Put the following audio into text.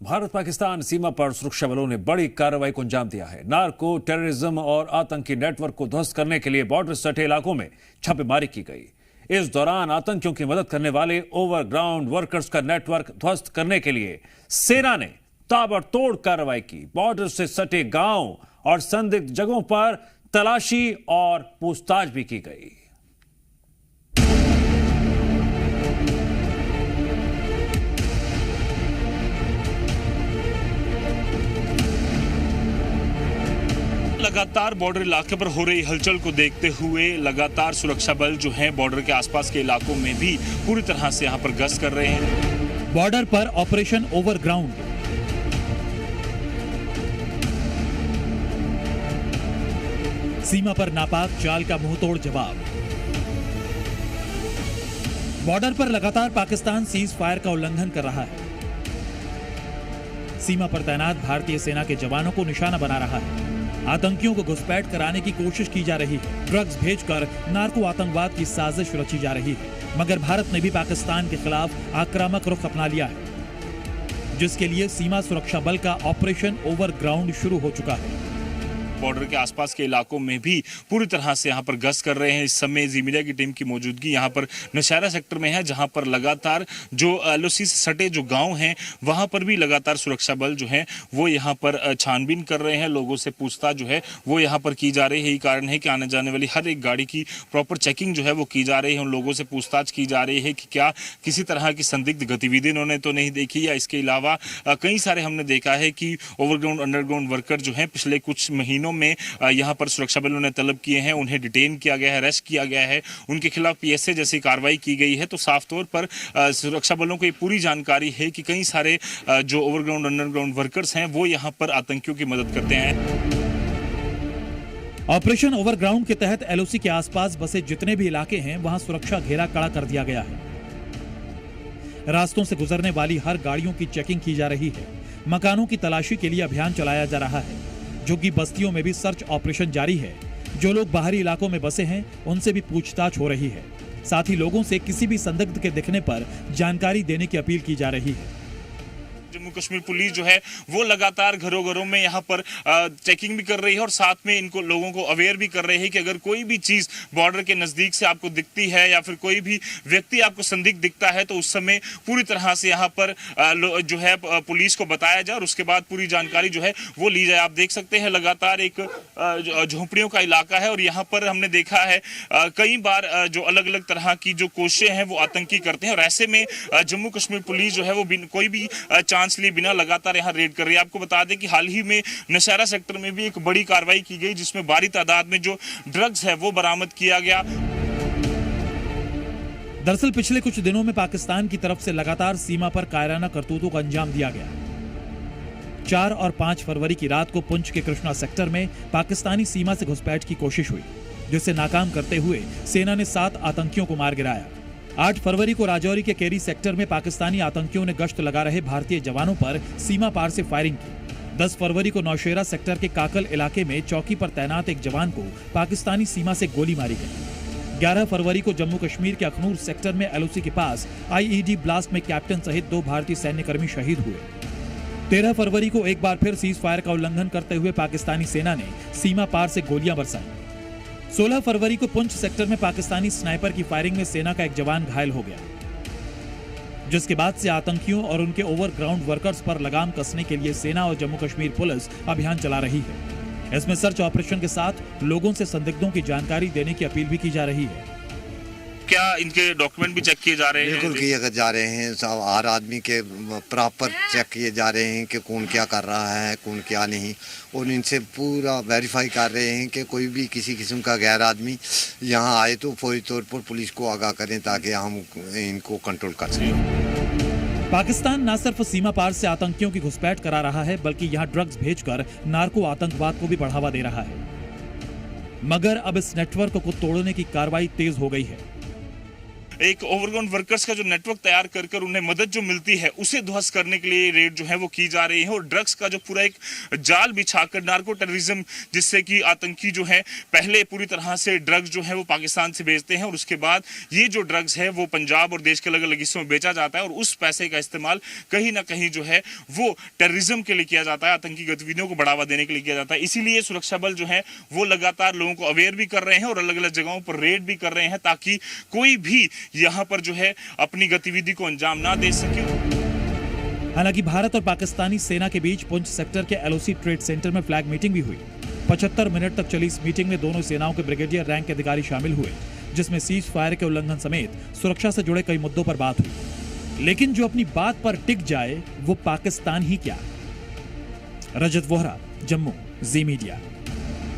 भारत पाकिस्तान सीमा पर सुरक्षा बलों ने बड़ी कार्रवाई को अंजाम दिया है। नार्को, टेररिज्म और आतंकी नेटवर्क को ध्वस्त करने के लिए बॉर्डर सटे इलाकों में छापेमारी की गई। इस दौरान आतंकियों की मदद करने वाले ओवरग्राउंड वर्कर्स का नेटवर्क ध्वस्त करने के लिए सेना ने ताबड़तोड़ कार्रवाई की। बॉर्डर से सटे गांव और संदिग्ध जगहों पर तलाशी और पूछताछ भी की गई। लगातार बॉर्डर इलाके पर हो रही हलचल को देखते हुए लगातार सुरक्षा बल जो हैं बॉर्डर के आसपास के इलाकों में भी पूरी तरह से यहां पर गश्त कर रहे हैं। बॉर्डर पर ऑपरेशन ओवरग्राउंड, सीमा पर नापाक चाल का मुंहतोड़ जवाब। बॉर्डर पर लगातार पाकिस्तान सीज फायर का उल्लंघन कर रहा है। सीमा पर तैनात भारतीय सेना के जवानों को निशाना बना रहा है। आतंकियों को घुसपैठ कराने की कोशिश की जा रही है। ड्रग्स भेजकर नार्को आतंकवाद की साजिश रची जा रही है। मगर भारत ने भी पाकिस्तान के खिलाफ आक्रामक रुख अपना लिया है, जिसके लिए सीमा सुरक्षा बल का ऑपरेशन ओवरग्राउंड शुरू हो चुका है। बॉर्डर के आसपास के इलाकों में भी पूरी तरह से यहां पर गश्त कर रहे हैं। इस समय जी मीडिया की टीम की मौजूदगी यहां पर नौशहरा सेक्टर में है, जहां पर लगातार जो एलओसी से सटे जो गांव हैं वहां पर भी लगातार सुरक्षा बल जो है वो यहां पर छानबीन कर रहे हैं। लोगों से पूछताछ जो है वो यहां पर की जा रही है। यही कारण है कि आने जाने वाली हर एक गाड़ी की प्रॉपर चेकिंग जो है वो की जा रही है। उन लोगों से पूछताछ की जा रही है कि क्या किसी तरह की संदिग्ध गतिविधि इन्होंने तो नहीं देखी, या इसके अलावा कई सारे हमने देखा है कि ओवरग्राउंड अंडरग्राउंड वर्कर जो है पिछले कुछ महीनों में यहां पर सुरक्षा बलों ने तलब किए हैं, उन्हें डिटेन किया गया है, अरेस्ट किया गया है, उनके खिलाफ पीएसए जैसी कार्रवाई की गई है। तो साफ तौर पर सुरक्षा बलों को ये पूरी जानकारी है कि कई सारे जो ओवरग्राउंड अंडरग्राउंड वर्कर्स हैं वो यहां पर आतंकियों की मदद करते हैं। ऑपरेशन ओवरग्राउंड के तहत एलओसी के आसपास बसे जितने भी इलाके हैं वहां सुरक्षा घेरा कड़ा कर दिया गया है। रास्तों से गुजरने वाली हर गाड़ियों की चेकिंग की जा रही है। मकानों की तलाशी के लिए अभियान चलाया जा रहा है। जो कि बस्तियों में भी सर्च ऑपरेशन जारी है। जो लोग बाहरी इलाकों में बसे हैं उनसे भी पूछताछ हो रही है। साथ ही लोगों से किसी भी संदिग्ध के दिखने पर जानकारी देने की अपील की जा रही है। जम्मू कश्मीर पुलिस जो है वो लगातार घरों घरों में यहाँ पर चेकिंग भी कर रही है और साथ में इनको लोगों को अवेयर भी कर रही है कि अगर कोई भी चीज़ बॉर्डर के नज़दीक से आपको दिखती है या फिर कोई भी व्यक्ति आपको संदिग्ध दिखता है तो उस समय पूरी तरह से यहाँ पर जो है पुलिस को बताया जाए और उसके बाद पूरी जानकारी जो है वो ली जाए। आप देख सकते हैं लगातार एक झोंपड़ियों का इलाका है और यहाँ पर हमने देखा है कई बार जो अलग अलग तरह की जो कोशिशें हैं वो आतंकी करते हैं और ऐसे में जम्मू कश्मीर पुलिस जो है वो कोई भी चांस लिए बिना लगातार यहां रेड कर रही है। आपको बता दें कि हाल ही में नौशहरा सेक्टर में भी एक बड़ी कार्रवाई की गई जिसमें भारी तादाद में जो ड्रग्स है वो बरामद किया गया। दरअसल पिछले कुछ दिनों में पाकिस्तान की तरफ से लगातार सीमा पर कायराना करतूतों का अंजाम दिया गया। 4 और 5 फरवरी की रात को पुंछ के कृष्णा सेक्टर में पाकिस्तानी सीमा से घुसपैठ की कोशिश हुई, जिसे नाकाम करते हुए सेना ने 7 आतंकियों को मार गिराया। 8 फरवरी को राजौरी के केरी सेक्टर में पाकिस्तानी आतंकियों ने गश्त लगा रहे भारतीय जवानों पर सीमा पार से फायरिंग की। 10 फरवरी को नौशेरा सेक्टर के काकल इलाके में चौकी पर तैनात एक जवान को पाकिस्तानी सीमा से गोली मारी गई। 11 फरवरी को जम्मू कश्मीर के अखनूर सेक्टर में एलओसी के पास आईईडी ब्लास्ट में कैप्टन सहित 2 भारतीय सैन्यकर्मी शहीद हुए। 13 फरवरी को एक बार फिर सीज फायर का उल्लंघन करते हुए पाकिस्तानी सेना ने सीमा पार से गोलियां बरसाई। 16 फरवरी को पुंछ सेक्टर में पाकिस्तानी स्नाइपर की फायरिंग में सेना का एक जवान घायल हो गया, जिसके बाद से आतंकियों और उनके ओवरग्राउंड वर्कर्स पर लगाम कसने के लिए सेना और जम्मू कश्मीर पुलिस अभियान चला रही है। इसमें सर्च ऑपरेशन के साथ लोगों से संदिग्धों की जानकारी देने की अपील भी की जा रही है। क्या इनके डॉक्यूमेंट भी चेक किए जा रहे हैं? बिल्कुल किए जा रहे हैं। सब हर आदमी के प्रॉपर चेक किए जा रहे हैं कि कौन क्या कर रहा है, कौन क्या नहीं, और इनसे पूरा वेरीफाई कर रहे हैं कि कोई भी किसी किस्म का गैर आदमी यहाँ आए तो फौरी तौर पर पुलिस को आगाह करें ताकि हम इनको कंट्रोल कर सकें। पाकिस्तान न सिर्फ सीमा पार से आतंकियों की घुसपैठ करा रहा है बल्कि यहाँ ड्रग्स भेजकर नार्को आतंकवाद को भी बढ़ावा दे रहा है। मगर अब इस नेटवर्क को तोड़ने की कार्रवाई तेज हो गई है। एक ओवरग्राउंड वर्कर्स का जो नेटवर्क तैयार कर उन्हें मदद जो मिलती है उसे ध्वस्त करने के लिए रेड जो है वो की जा रही है। और ड्रग्स का जो पूरा एक जाल बिछाकर नार्को टेररिज्म, जिससे कि आतंकी जो है पहले पूरी तरह से ड्रग्स जो है वो पाकिस्तान से भेजते हैं और उसके बाद ये जो ड्रग्स है वो पंजाब और देश के अलग अलग हिस्सों में बेचा जाता है और उस पैसे का इस्तेमाल कहीं ना कहीं जो है वो टेररिज्म के लिए किया जाता है, आतंकी गतिविधियों को बढ़ावा देने के लिए किया जाता है। इसीलिए सुरक्षा बल जो है वो लगातार लोगों को अवेयर भी कर रहे हैं और अलग अलग जगहों पर रेड भी कर रहे हैं ताकि कोई भी यहाँ पर जो है अपनी गतिविधि को अंजाम ना दे सके। हालांकि भारत और पाकिस्तानी सेना के बीच पुंछ सेक्टर के एलओसी ट्रेड सेंटर में फ्लैग मीटिंग भी हुई। 75 मिनट तक चली इस मीटिंग में दोनों सेनाओं के ब्रिगेडियर रैंक के अधिकारी शामिल हुए, जिसमें सीज फायर के उल्लंघन समेत सुरक्षा से जुड़े कई मुद्दों पर बात हुई। लेकिन जो अपनी बात पर टिक जाए वो पाकिस्तान ही क्या। रजत वोहरा, जम्मू, जी मीडिया।